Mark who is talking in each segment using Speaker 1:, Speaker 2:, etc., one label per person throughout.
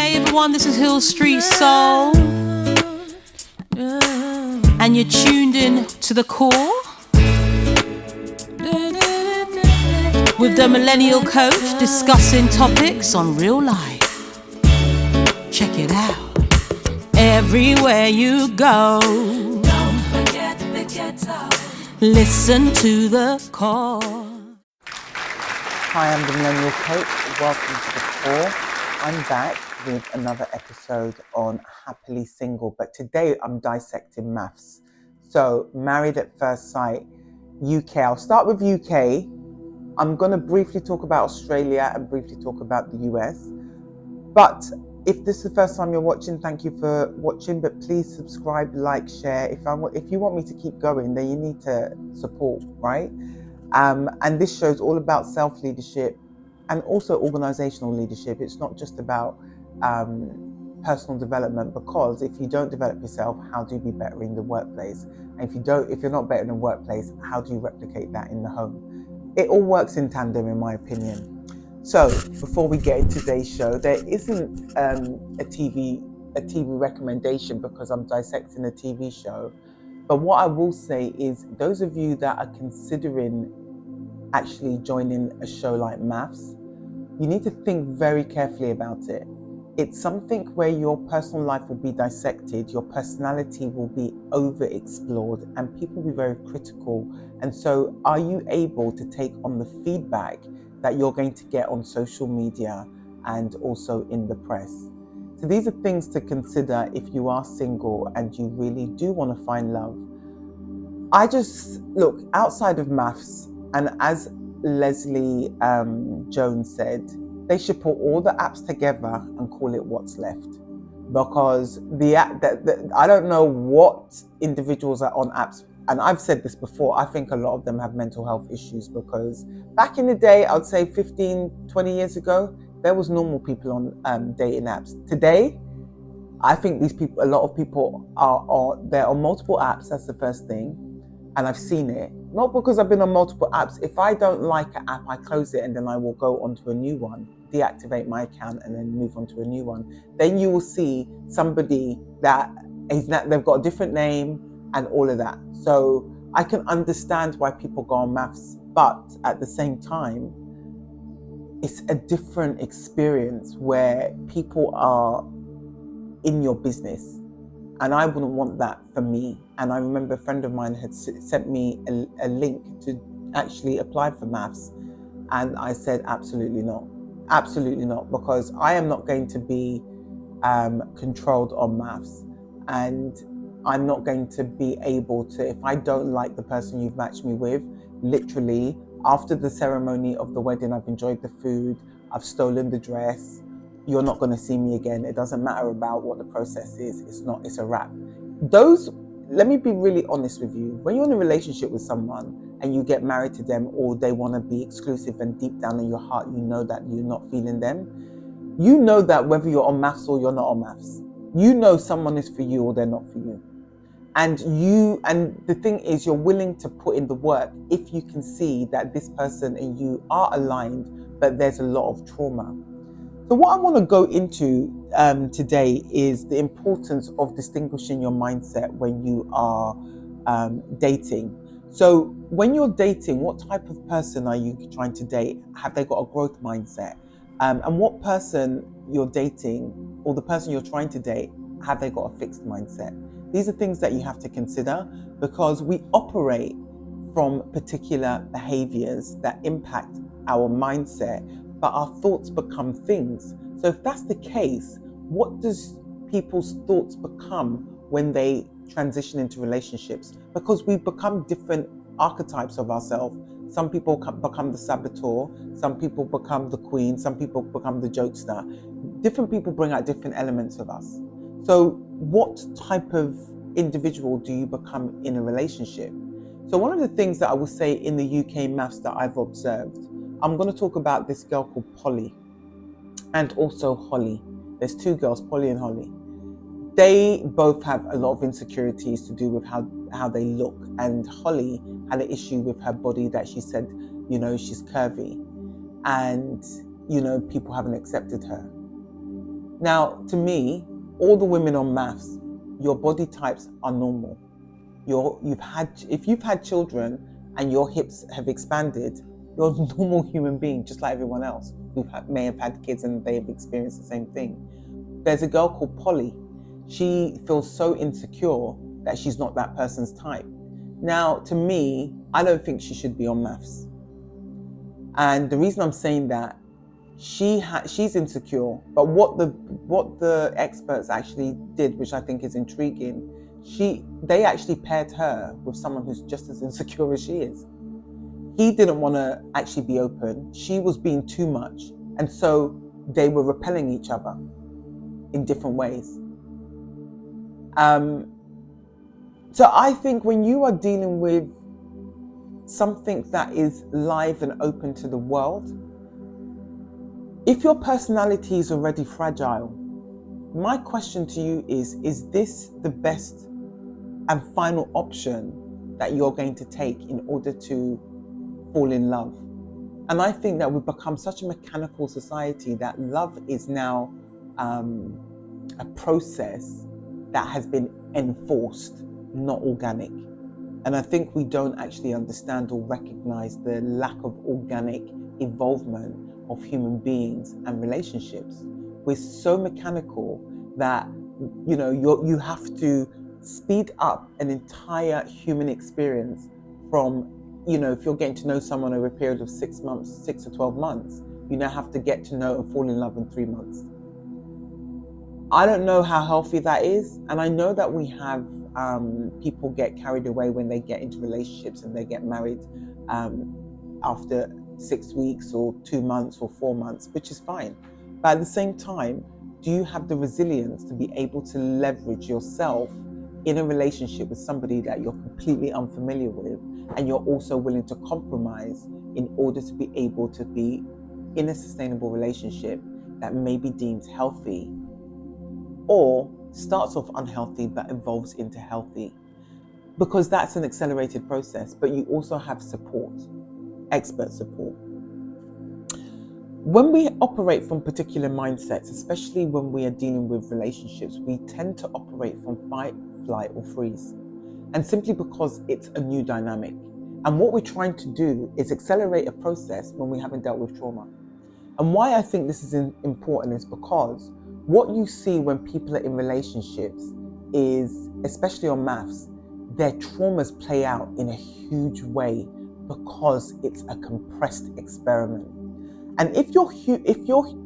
Speaker 1: Hey everyone, this is Hill Street Soul, and you're tuned in to The Core with the Millennial Coach, discussing topics on real life. Check it out. Everywhere you go, don't forget the ghetto. Listen to The Core.
Speaker 2: Hi, I'm the Millennial Coach. Welcome to The Core. I'm back with another episode on Happily Single, but today I'm dissecting maths. So, Married at First Sight, UK. I'll start with UK. I'm going to briefly talk about Australia and briefly talk about the US. But if this is the first time you're watching, thank you for watching. But please subscribe, like, share. If you want me to keep going, then you need to support, right? And this show's all about self-leadership and also organizational leadership. It's not just about personal development, because if you don't develop yourself, how do you be better in the workplace? And if you're not better in the workplace, how do you replicate that in the home? It all works in tandem, in my opinion. So before we get into today's show, there isn't a TV recommendation because I'm dissecting a TV show. But what I will say is, those of you that are considering actually joining a show like Maths, you need to think very carefully about it. It's something where your personal life will be dissected, your personality will be over-explored, and people will be very critical. And so are you able to take on the feedback that you're going to get on social media and also in the press? So these are things to consider if you are single and you really do want to find love. Look, outside of Maths, and as Leslie Jones said, they should put all the apps together and call it What's Left. Because I don't know what individuals are on apps, and I've said this before, I think a lot of them have mental health issues, because back in the day, I'd say 15, 20 years ago, there was normal people on dating apps. Today, I think a lot of people they're on multiple apps. That's the first thing. And I've seen it, not because I've been on multiple apps. If I don't like an app, I close it and then I will go onto a new one, deactivate my account and then move on to a new one. Then you will see somebody they've got a different name and all of that. So I can understand why people go on Maths, but at the same time, it's a different experience where people are in your business. And I wouldn't want that for me. And I remember a friend of mine had sent me a link to actually apply for Maths. And I said, absolutely not. Absolutely not. Because I am not going to be controlled on Maths. And I'm not going to be able to, if I don't like the person you've matched me with, literally, after the ceremony of the wedding, I've enjoyed the food, I've stolen the dress, you're not going to see me again. It doesn't matter about what the process is. It's a wrap. Let me be really honest with you. When you're in a relationship with someone and you get married to them, or they want to be exclusive, and deep down in your heart, you know that you're not feeling them. You know that whether you're on Maths or you're not on Maths, you know someone is for you or they're not for you. And the thing is, you're willing to put in the work if you can see that this person and you are aligned, but there's a lot of trauma. So what I want to go into today is the importance of distinguishing your mindset when you are dating. So when you're dating, what type of person are you trying to date? Have they got a growth mindset? And what person you're dating, or the person you're trying to date, have they got a fixed mindset? These are things that you have to consider, because we operate from particular behaviors that impact our mindset, but our thoughts become things. So if that's the case, what does people's thoughts become when they transition into relationships? Because we become different archetypes of ourselves. Some people become the saboteur, some people become the queen, some people become the jokester. Different people bring out different elements of us. So what type of individual do you become in a relationship? So one of the things that I will say in the UK Maths that I've observed, I'm going to talk about this girl called Polly and also Holly. There's two girls, Polly and Holly. They both have a lot of insecurities to do with how they look. And Holly had an issue with her body, that she said, she's curvy. And, people haven't accepted her. Now, to me, all the women on MAFS, your body types are normal. If you've had children and your hips have expanded, you're a normal human being, just like everyone else who may have had kids and they've experienced the same thing. There's a girl called Polly. She feels so insecure that she's not that person's type. Now, to me, I don't think she should be on MAFS. And the reason I'm saying that, she's insecure, but what the experts actually did, which I think is intriguing, they actually paired her with someone who's just as insecure as she is. He didn't want to actually be open. She was being too much, and so they were repelling each other in different ways. So I think when you are dealing with something that is live and open to the world, if your personality is already fragile, my question to you is this the best and final option that you're going to take in order to fall in love? And I think that we've become such a mechanical society that love is now a process that has been enforced, not organic. And I think we don't actually understand or recognize the lack of organic involvement of human beings and relationships. We're so mechanical that you have to speed up an entire human experience from, if you're getting to know someone over a period of 6 months, 6 to 12 months, you now have to get to know and fall in love in 3 months. I don't know how healthy that is. And I know that we have people get carried away when they get into relationships and they get married after 6 weeks or 2 months or 4 months, which is fine. But at the same time, do you have the resilience to be able to leverage yourself in a relationship with somebody that you're completely unfamiliar with, and you're also willing to compromise in order to be able to be in a sustainable relationship that may be deemed healthy or starts off unhealthy but evolves into healthy? Because that's an accelerated process, but you also have support, expert support. When we operate from particular mindsets, especially when we are dealing with relationships, we tend to operate from fight, flight, or freeze. And simply because it's a new dynamic. And what we're trying to do is accelerate a process when we haven't dealt with trauma. And why I think this is important is because what you see when people are in relationships is, especially on MAFS, their traumas play out in a huge way because it's a compressed experiment. And if your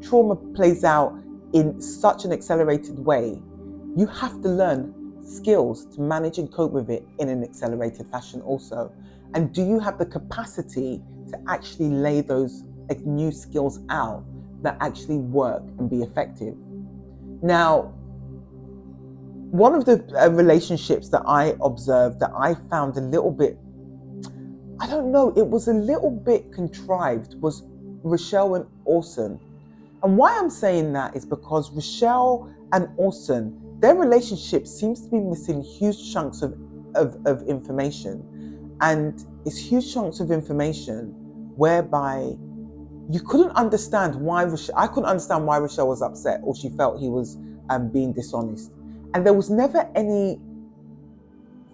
Speaker 2: trauma plays out in such an accelerated way, you have to learn skills to manage and cope with it in an accelerated fashion also. And do you have the capacity to actually lay those new skills out that actually work and be effective? Now, one of the relationships that I observed that I found a little bit, I don't know, it was a little bit contrived, was Rochelle and Orson. And why I'm saying that is because Rochelle and Orson, their relationship seems to be missing huge chunks of information. And it's huge chunks of information whereby you couldn't understand why I couldn't understand why Rochelle was upset or she felt he was being dishonest. And there was never any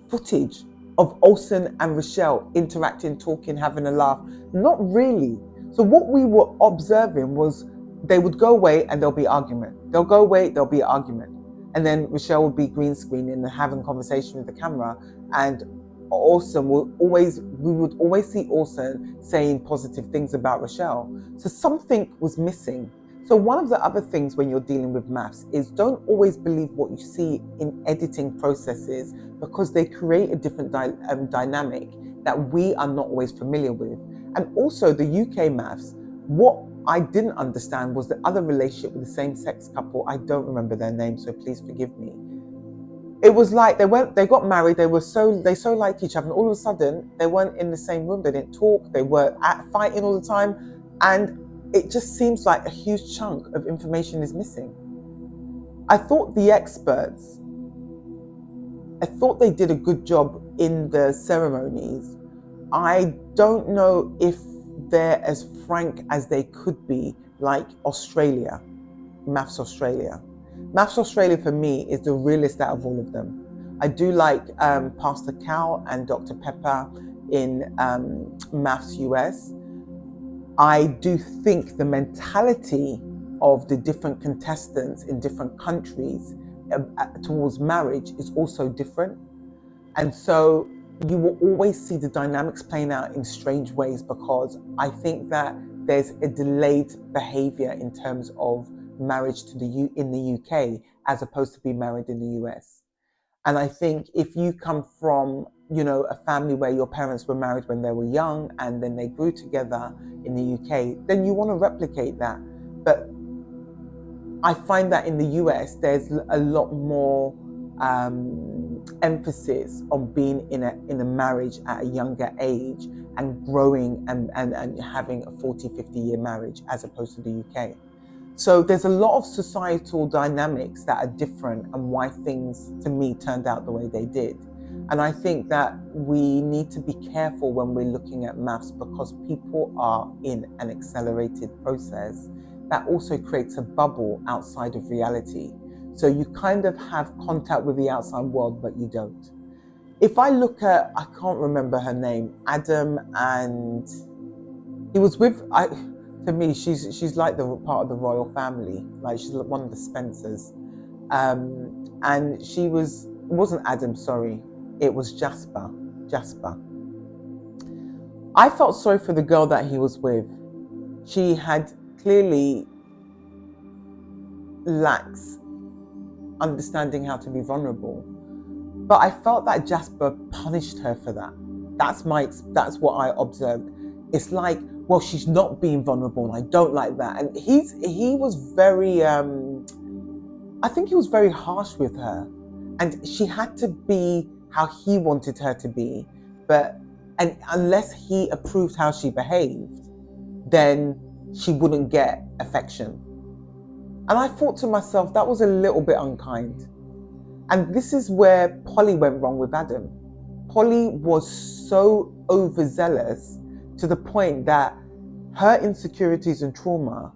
Speaker 2: footage of Olsen and Rochelle interacting, talking, having a laugh. Not really. So what we were observing was they would go away and there'll be argument. They'll go away, there'll be argument. And then Rochelle would be green screening and having conversation with the camera. And Orson we would always see Orson saying positive things about Rochelle. So something was missing. So one of the other things when you're dealing with MAFS is don't always believe what you see in editing processes, because they create a different dynamic that we are not always familiar with. And also the UK MAFS, what I didn't understand was the other relationship with the same-sex couple. I don't remember their name, so please forgive me. It was like they got married, they so liked each other, and all of a sudden they weren't in the same room, they didn't talk, they were fighting all the time, and it just seems like a huge chunk of information is missing. I thought the experts, they did a good job in the ceremonies. I don't know if they're as frank as they could be, like Australia. MAFS Australia. MAFS Australia for me is the realest out of all of them. I do like Pastor Cal and Dr. Pepper in MAFS US. I do think the mentality of the different contestants in different countries towards marriage is also different. And so you will always see the dynamics playing out in strange ways, because I think that there's a delayed behavior in terms of marriage in the UK as opposed to being married in the US. And I think if you come from, a family where your parents were married when they were young and then they grew together in the UK, then you want to replicate that. But I find that in the US, there's a lot more emphasis on being in a marriage at a younger age and growing and having a 40, 50-year marriage as opposed to the UK. So there's a lot of societal dynamics that are different and why things, to me, turned out the way they did. And I think that we need to be careful when we're looking at MAFS, because people are in an accelerated process that also creates a bubble outside of reality. So you kind of have contact with the outside world, but you don't. If I look at, I can't remember her name, Adam, and he was with, to me, she's like the part of the royal family, like she's one of the Spencers. And it wasn't Adam, sorry, it was Jasper. I felt sorry for the girl that he was with. She had clearly lacks understanding how to be vulnerable. But I felt that Jasper punished her for that. That's what I observed. It's like, well, she's not being vulnerable, and I don't like that. And he was very, I think he was very harsh with her. And she had to be how he wanted her to be. And unless he approved how she behaved, then she wouldn't get affection. And I thought to myself, that was a little bit unkind. And this is where Polly went wrong with Adam. Polly was so overzealous to the point that her insecurities and trauma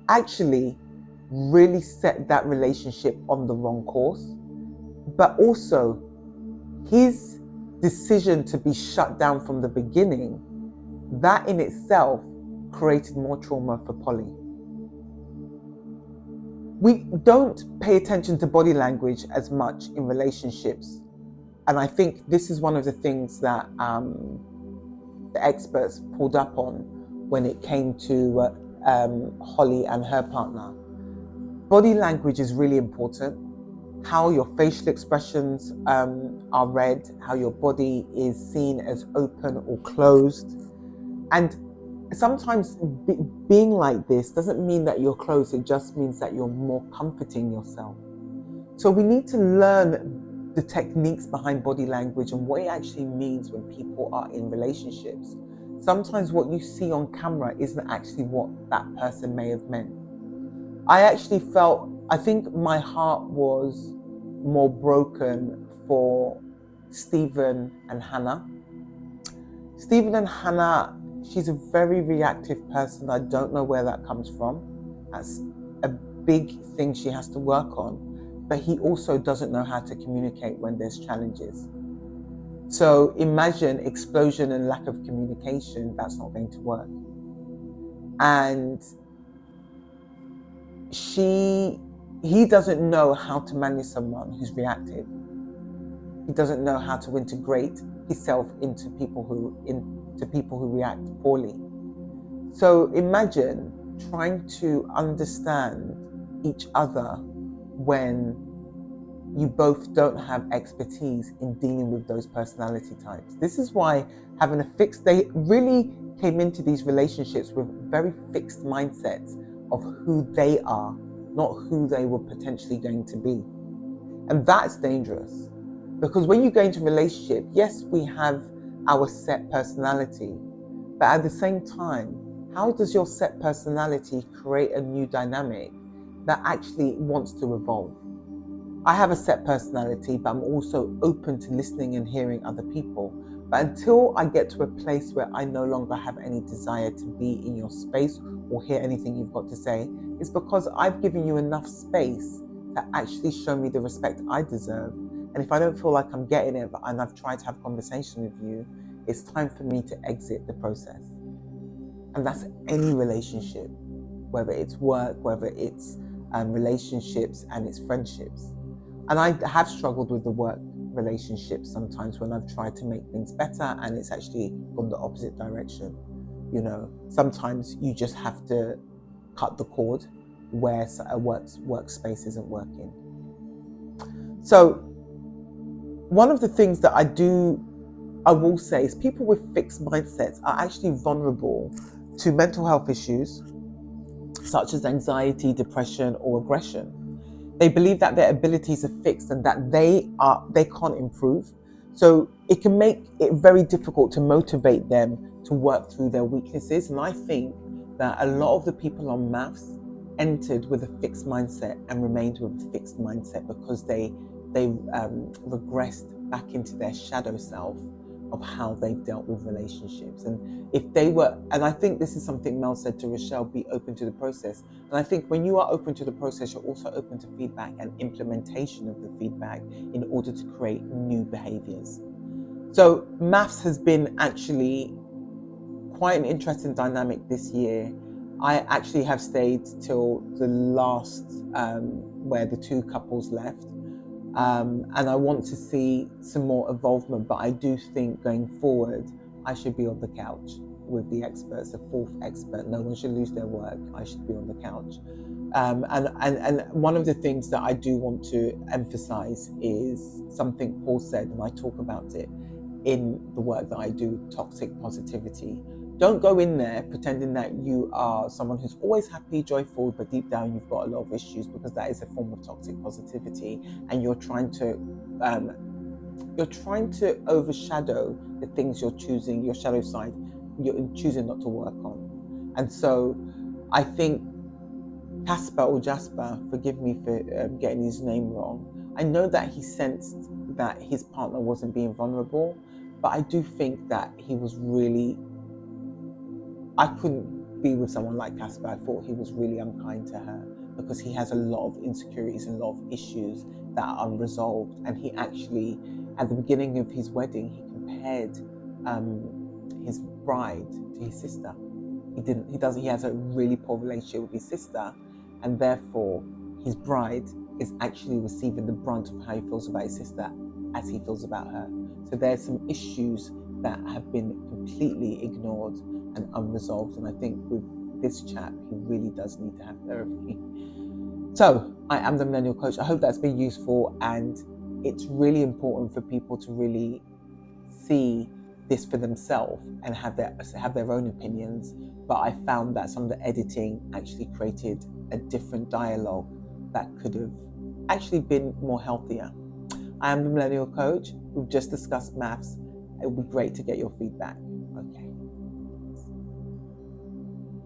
Speaker 2: actually really set that relationship on the wrong course. But also, his decision to be shut down from the beginning, that in itself created more trauma for Polly. We don't pay attention to body language as much in relationships. And I think this is one of the things that the experts pulled up on when it came to Holly and her partner. Body language is really important. How your facial expressions are read, how your body is seen as open or closed. And sometimes being like this doesn't mean that you're closed, it just means that you're more comforting yourself. So we need to learn the techniques behind body language and what it actually means when people are in relationships. Sometimes what you see on camera isn't actually what that person may have meant. I think my heart was more broken for Stephen and Hannah. Stephen and Hannah, she's a very reactive person. I don't know where that comes from. That's a big thing she has to work on. But he also doesn't know how to communicate when there's challenges. So imagine explosion and lack of communication, that's not going to work. And he doesn't know how to manage someone who's reactive. He doesn't know how to integrate himself into people who react poorly. So imagine trying to understand each other when you both don't have expertise in dealing with those personality types. This is why having they really came into these relationships with very fixed mindsets of who they are, not who they were potentially going to be. And that's dangerous, because when you go into a relationship, yes, we have our set personality, but at the same time, how does your set personality create a new dynamic that actually wants to evolve? I have a set personality, but I'm also open to listening and hearing other people. But until I get to a place where I no longer have any desire to be in your space or hear anything you've got to say, is because I've given you enough space to actually show me the respect I deserve. And if I don't feel like I'm getting it and I've tried to have a conversation with you, it's time for me to exit the process. And that's any relationship, whether it's work, whether it's relationships and it's friendships. And I have struggled with the work relationships sometimes when I've tried to make things better and it's actually gone the opposite direction. You know, sometimes you just have to cut the cord where a workspace isn't working. So one of the things that I will say is people with fixed mindsets are actually vulnerable to mental health issues such as anxiety, depression, or aggression. They believe that their abilities are fixed and that they can't improve. So it can make it very difficult to motivate them to work through their weaknesses. And I think that a lot of the people on MAFS entered with a fixed mindset and remained with a fixed mindset because they regressed back into their shadow self of how they've dealt with relationships. And if they were, and I think this is something Mel said to Rochelle, be open to the process. And I think when you are open to the process, you're also open to feedback and implementation of the feedback in order to create new behaviors. So MAFS has been actually quite an interesting dynamic this year. I actually have stayed till the last, where the two couples left. And I want to see some more involvement, but I do think going forward, I should be on the couch with the experts, the fourth expert. No one should lose their work. I should be on the couch. And one of the things that I do want to emphasize is something Paul said, and I talk about it in the work that I do, toxic positivity. Don't go in there pretending that you are someone who's always happy, joyful, but deep down you've got a lot of issues, because that is a form of toxic positivity, and you're trying to overshadow the things you're choosing, your shadow side, you're choosing not to work on. And so I think Casper or Jasper, forgive me for getting his name wrong, I know that he sensed that his partner wasn't being vulnerable, but I do think that he was really, I couldn't be with someone like Casper. I thought he was really unkind to her because he has a lot of insecurities and a lot of issues that are unresolved. And he actually, at the beginning of his wedding, he compared his bride to his sister. He has a really poor relationship with his sister, and therefore his bride is actually receiving the brunt of how he feels about his sister as he feels about her. So there's some issues that have been completely ignored and unresolved. And I think with this chap, he really does need to have therapy. So I am the Millennial Coach. I hope that's been useful, and it's really important for people to really see this for themselves and have their own opinions. But I found that some of the editing actually created a different dialogue that could have actually been more healthier. I am the Millennial Coach. We've just discussed MAFS. It would be great to get your feedback.